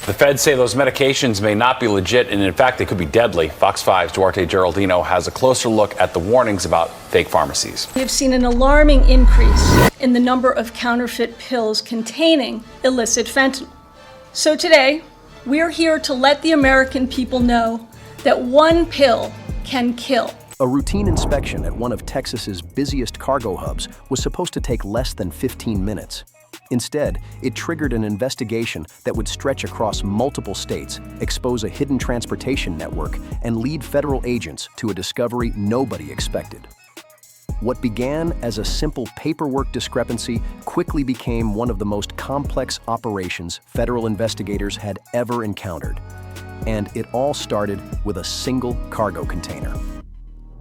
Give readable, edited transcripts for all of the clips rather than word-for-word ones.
The feds say those medications may not be legit, and in fact, they could be deadly. Fox 5's Duarte Geraldino has a closer look at the warnings about fake pharmacies. We have seen an alarming increase in the number of counterfeit pills containing illicit fentanyl. So today, we are here to let the American people know that one pill can kill. A routine inspection at one of Texas's busiest cargo hubs was supposed to take less than 15 minutes. Instead, it triggered an investigation that would stretch across multiple states, expose a hidden transportation network, and lead federal agents to a discovery nobody expected. What began as a simple paperwork discrepancy quickly became one of the most complex operations federal investigators had ever encountered. And it all started with a single cargo container.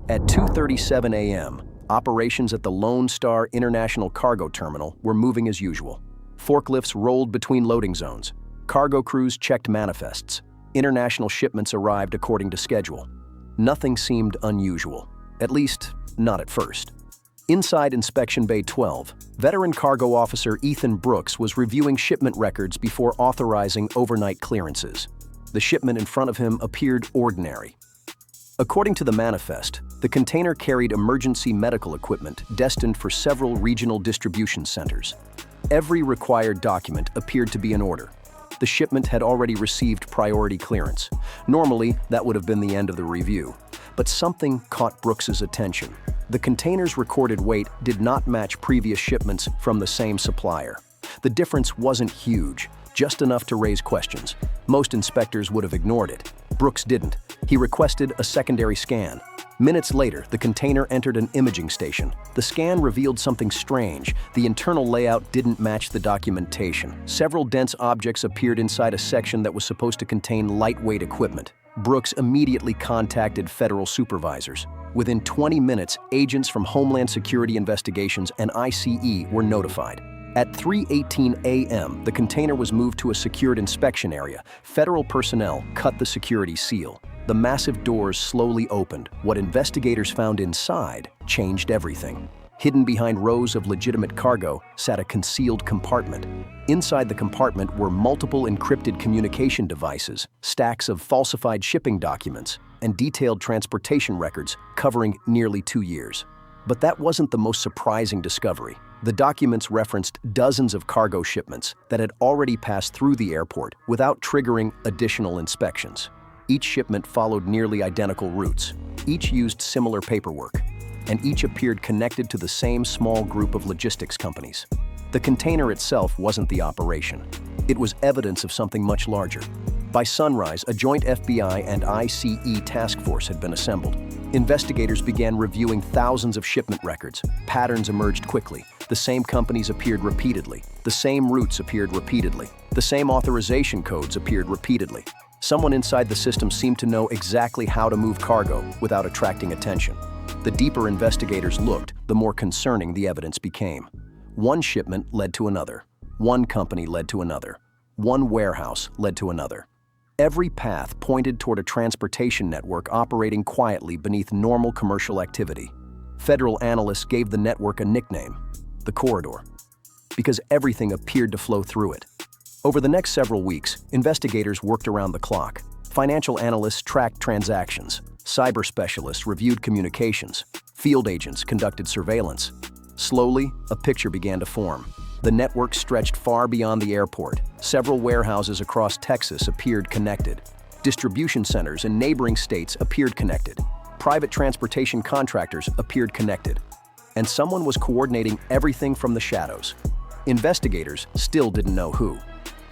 At 2:37 a.m., operations at the Lone Star International Cargo Terminal were moving as usual. Forklifts rolled between loading zones. Cargo crews checked manifests. International shipments arrived according to schedule. Nothing seemed unusual, at least not at first. Inside Inspection Bay 12, veteran cargo officer Ethan Brooks was reviewing shipment records before authorizing overnight clearances. The shipment in front of him appeared ordinary. According to the manifest, the container carried emergency medical equipment destined for several regional distribution centers. Every required document appeared to be in order. The shipment had already received priority clearance. Normally, that would have been the end of the review. But something caught Brooks's attention. The container's recorded weight did not match previous shipments from the same supplier. The difference wasn't huge, just enough to raise questions. Most inspectors would have ignored it. Brooks didn't. He requested a secondary scan. Minutes later, the container entered an imaging station. The scan revealed something strange. The internal layout didn't match the documentation. Several dense objects appeared inside a section that was supposed to contain lightweight equipment. Brooks immediately contacted federal supervisors. Within 20 minutes, agents from Homeland Security Investigations and ICE were notified. At 3:18 a.m., the container was moved to a secured inspection area. Federal personnel cut the security seal. The massive doors slowly opened. What investigators found inside changed everything. Hidden behind rows of legitimate cargo sat a concealed compartment. Inside the compartment were multiple encrypted communication devices, stacks of falsified shipping documents, and detailed transportation records covering nearly 2 years. But that wasn't the most surprising discovery. The documents referenced dozens of cargo shipments that had already passed through the airport without triggering additional inspections. Each shipment followed nearly identical routes. Each used similar paperwork, and each appeared connected to the same small group of logistics companies. The container itself wasn't the operation. It was evidence of something much larger. By sunrise, a joint FBI and ICE task force had been assembled. Investigators began reviewing thousands of shipment records. Patterns emerged quickly. The same companies appeared repeatedly. The same routes appeared repeatedly. The same authorization codes appeared repeatedly. Someone inside the system seemed to know exactly how to move cargo without attracting attention. The deeper investigators looked, the more concerning the evidence became. One shipment led to another. One company led to another. One warehouse led to another. Every path pointed toward a transportation network operating quietly beneath normal commercial activity. Federal analysts gave the network a nickname, the corridor, because everything appeared to flow through it. Over the next several weeks, investigators worked around the clock. Financial analysts tracked transactions. Cyber specialists reviewed communications. Field agents conducted surveillance. Slowly, a picture began to form. The network stretched far beyond the airport. Several warehouses across Texas appeared connected. Distribution centers in neighboring states appeared connected. Private transportation contractors appeared connected. And someone was coordinating everything from the shadows. Investigators still didn't know who,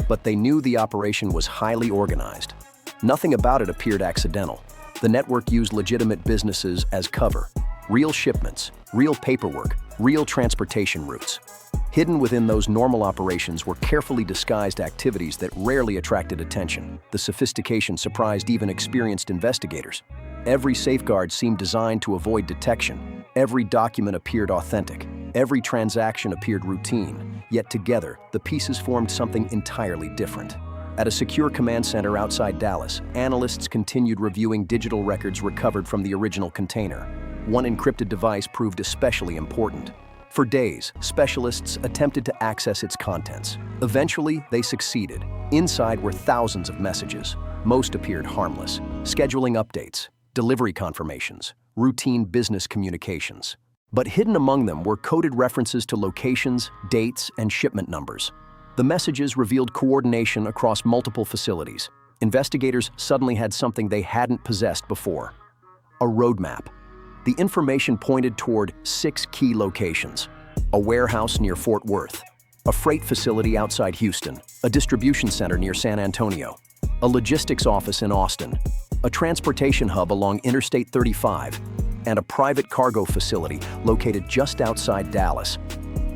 but they knew the operation was highly organized. Nothing about it appeared accidental. The network used legitimate businesses as cover. Real shipments, real paperwork, real transportation routes. Hidden within those normal operations were carefully disguised activities that rarely attracted attention. The sophistication surprised even experienced investigators. Every safeguard seemed designed to avoid detection. Every document appeared authentic. Every transaction appeared routine. Yet together, the pieces formed something entirely different. At a secure command center outside Dallas, analysts continued reviewing digital records recovered from the original container. One encrypted device proved especially important. For days, specialists attempted to access its contents. Eventually, they succeeded. Inside were thousands of messages. Most appeared harmless. Scheduling updates, delivery confirmations, routine business communications. But hidden among them were coded references to locations, dates, and shipment numbers. The messages revealed coordination across multiple facilities. Investigators suddenly had something they hadn't possessed before: a roadmap. The information pointed toward 6 key locations: a warehouse near Fort Worth, a freight facility outside Houston, a distribution center near San Antonio, a logistics office in Austin, a transportation hub along Interstate 35, and a private cargo facility located just outside Dallas.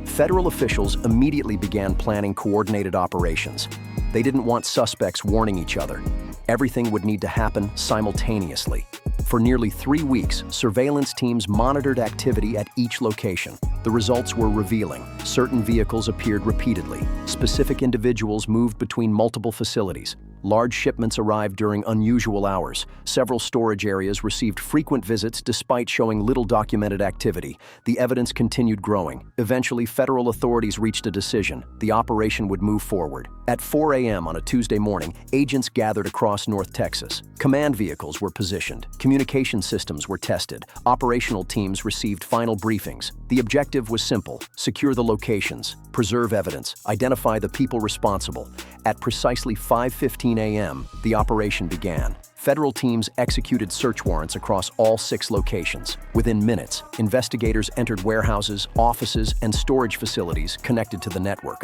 Federal officials immediately began planning coordinated operations. They didn't want suspects warning each other. Everything would need to happen simultaneously. For nearly 3 weeks, surveillance teams monitored activity at each location. The results were revealing. Certain vehicles appeared repeatedly. Specific individuals moved between multiple facilities. Large shipments arrived during unusual hours. Several storage areas received frequent visits despite showing little documented activity. The evidence continued growing. Eventually, federal authorities reached a decision. The operation would move forward. At 4 a.m. on a Tuesday morning, agents gathered across North Texas. Command vehicles were positioned. Communication systems were tested. Operational teams received final briefings. The objective was simple: secure the locations, preserve evidence, identify the people responsible. At precisely 5:15 a.m., the operation began. Federal teams executed search warrants across all 6 locations. Within minutes, investigators entered warehouses, offices, and storage facilities connected to the network.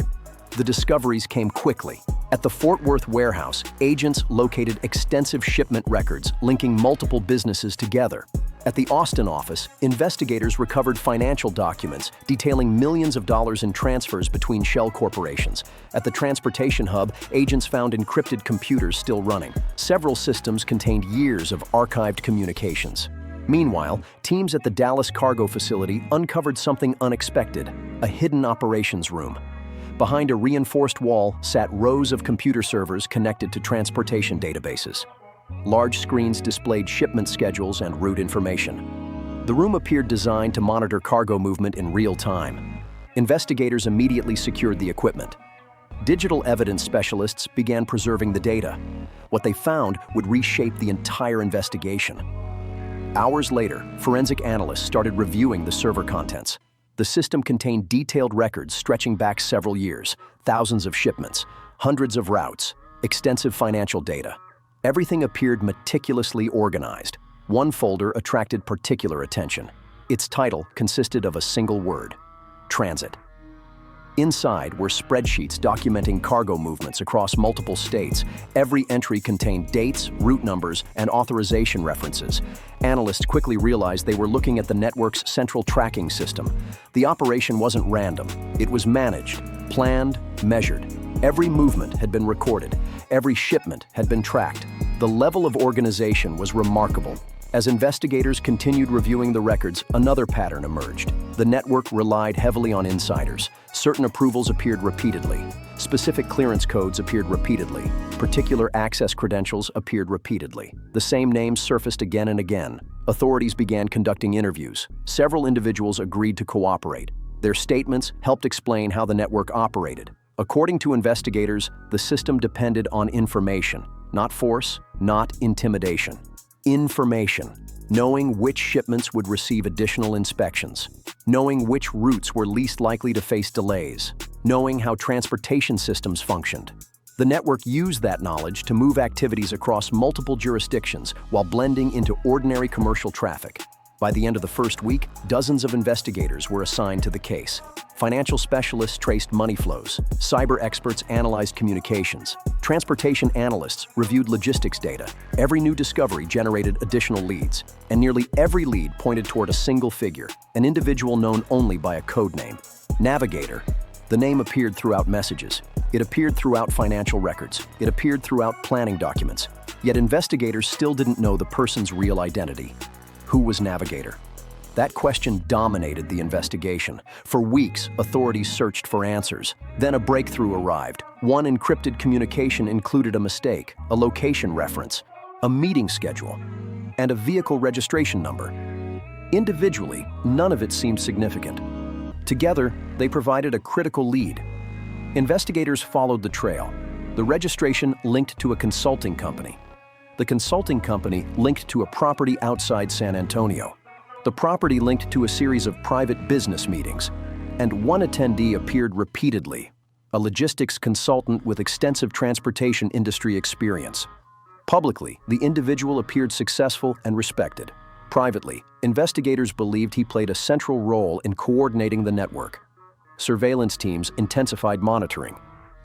The discoveries came quickly. At the Fort Worth warehouse, agents located extensive shipment records linking multiple businesses together. At the Austin office, investigators recovered financial documents detailing millions of dollars in transfers between shell corporations. At the transportation hub, agents found encrypted computers still running. Several systems contained years of archived communications. Meanwhile, teams at the Dallas cargo facility uncovered something unexpected: a hidden operations room. Behind a reinforced wall sat rows of computer servers connected to transportation databases. Large screens displayed shipment schedules and route information. The room appeared designed to monitor cargo movement in real time. Investigators immediately secured the equipment. Digital evidence specialists began preserving the data. What they found would reshape the entire investigation. Hours later, forensic analysts started reviewing the server contents. The system contained detailed records stretching back several years, thousands of shipments, hundreds of routes, extensive financial data. Everything appeared meticulously organized. One folder attracted particular attention. Its title consisted of a single word: transit. Inside were spreadsheets documenting cargo movements across multiple states. Every entry contained dates, route numbers, and authorization references. Analysts quickly realized they were looking at the network's central tracking system. The operation wasn't random. It was managed, planned, measured. Every movement had been recorded. Every shipment had been tracked. The level of organization was remarkable. As investigators continued reviewing the records, another pattern emerged. The network relied heavily on insiders. Certain approvals appeared repeatedly. Specific clearance codes appeared repeatedly. Particular access credentials appeared repeatedly. The same names surfaced again and again. Authorities began conducting interviews. Several individuals agreed to cooperate. Their statements helped explain how the network operated. According to investigators, the system depended on information, not force, not intimidation. Information. Knowing which shipments would receive additional inspections. Knowing which routes were least likely to face delays. Knowing how transportation systems functioned. The network used that knowledge to move activities across multiple jurisdictions while blending into ordinary commercial traffic. By the end of the first week, dozens of investigators were assigned to the case. Financial specialists traced money flows. Cyber experts analyzed communications. Transportation analysts reviewed logistics data. Every new discovery generated additional leads, and nearly every lead pointed toward a single figure, an individual known only by a code name: Navigator. The name appeared throughout messages. It appeared throughout financial records. It appeared throughout planning documents. Yet investigators still didn't know the person's real identity. Who was Navigator? That question dominated the investigation. For weeks, authorities searched for answers. Then a breakthrough arrived. One encrypted communication included a mistake, a location reference, a meeting schedule, and a vehicle registration number. Individually, none of it seemed significant. Together, they provided a critical lead. Investigators followed the trail. The registration linked to a consulting company. The consulting company linked to a property outside San Antonio. The property linked to a series of private business meetings. And one attendee appeared repeatedly, a logistics consultant with extensive transportation industry experience. Publicly, the individual appeared successful and respected. Privately, investigators believed he played a central role in coordinating the network. Surveillance teams intensified monitoring.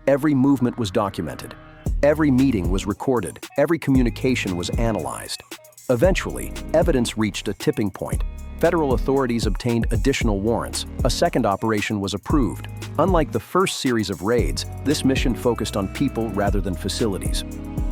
Every movement was documented. Every meeting was recorded. Every communication was analyzed. Eventually, evidence reached a tipping point. Federal authorities obtained additional warrants. A second operation was approved. Unlike the first series of raids, this mission focused on people rather than facilities.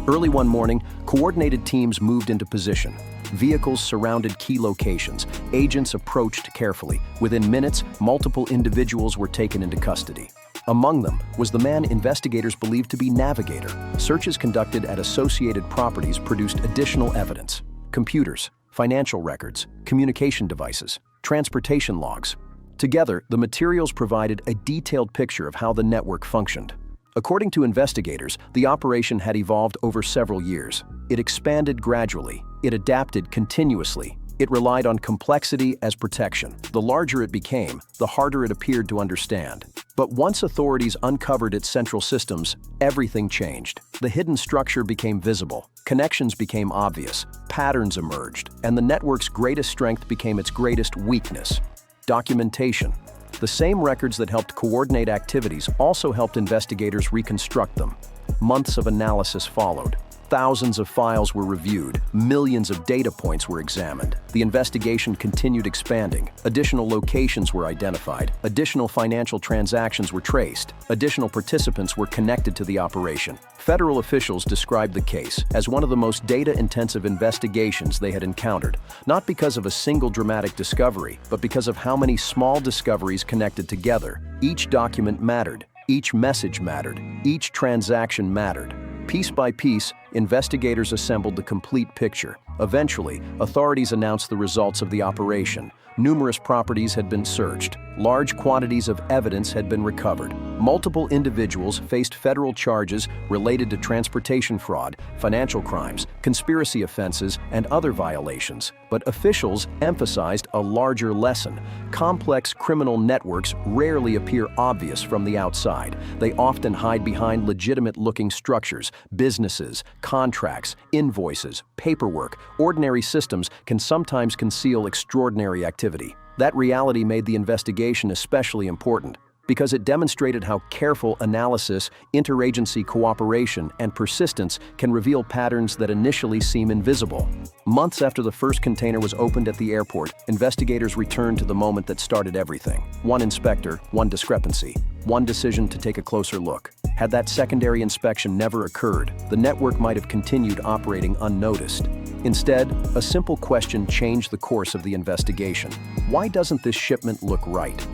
Early one morning, coordinated teams moved into position. Vehicles surrounded key locations. Agents approached carefully. Within minutes, multiple individuals were taken into custody. Among them was the man investigators believed to be Navigator. Searches conducted at associated properties produced additional evidence: computers, financial records, communication devices, transportation logs. Together, the materials provided a detailed picture of how the network functioned. According to investigators, the operation had evolved over several years. It expanded gradually. It adapted continuously. It relied on complexity as protection. The larger it became, the harder it appeared to understand. But once authorities uncovered its central systems, everything changed. The hidden structure became visible. Connections became obvious. Patterns emerged. And the network's greatest strength became its greatest weakness: documentation. The same records that helped coordinate activities also helped investigators reconstruct them. Months of analysis followed. Thousands of files were reviewed. Millions of data points were examined. The investigation continued expanding. Additional locations were identified. Additional financial transactions were traced. Additional participants were connected to the operation. Federal officials described the case as one of the most data-intensive investigations they had encountered, not because of a single dramatic discovery, but because of how many small discoveries connected together. Each document mattered. Each message mattered. Each transaction mattered. Piece by piece, investigators assembled the complete picture. Eventually, authorities announced the results of the operation. Numerous properties had been searched. Large quantities of evidence had been recovered. Multiple individuals faced federal charges related to transportation fraud, financial crimes, conspiracy offenses, and other violations. But officials emphasized a larger lesson. Complex criminal networks rarely appear obvious from the outside. They often hide behind legitimate-looking structures. Businesses, contracts, invoices, paperwork, ordinary systems can sometimes conceal extraordinary activity. That reality made the investigation especially important because it demonstrated how careful analysis, interagency cooperation, and persistence can reveal patterns that initially seem invisible. Months after the first container was opened at the airport, investigators returned to the moment that started everything. One inspector, one discrepancy, one decision to take a closer look. Had that secondary inspection never occurred, the network might have continued operating unnoticed. Instead, a simple question changed the course of the investigation. Why doesn't this shipment look right?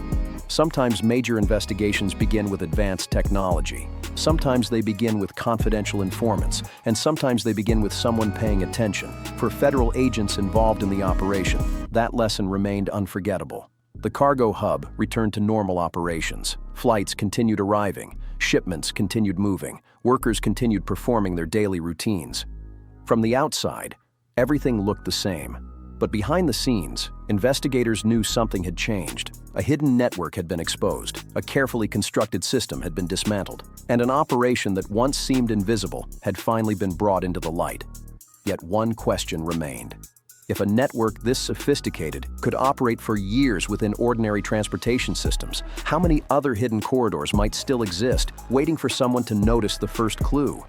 Sometimes major investigations begin with advanced technology. Sometimes they begin with confidential informants, and sometimes they begin with someone paying attention. For federal agents involved in the operation, that lesson remained unforgettable. The cargo hub returned to normal operations. Flights continued arriving. Shipments continued moving. Workers continued performing their daily routines. From the outside, everything looked the same. But behind the scenes, investigators knew something had changed. A hidden network had been exposed, a carefully constructed system had been dismantled, and an operation that once seemed invisible had finally been brought into the light. Yet one question remained. If a network this sophisticated could operate for years within ordinary transportation systems, how many other hidden corridors might still exist, waiting for someone to notice the first clue?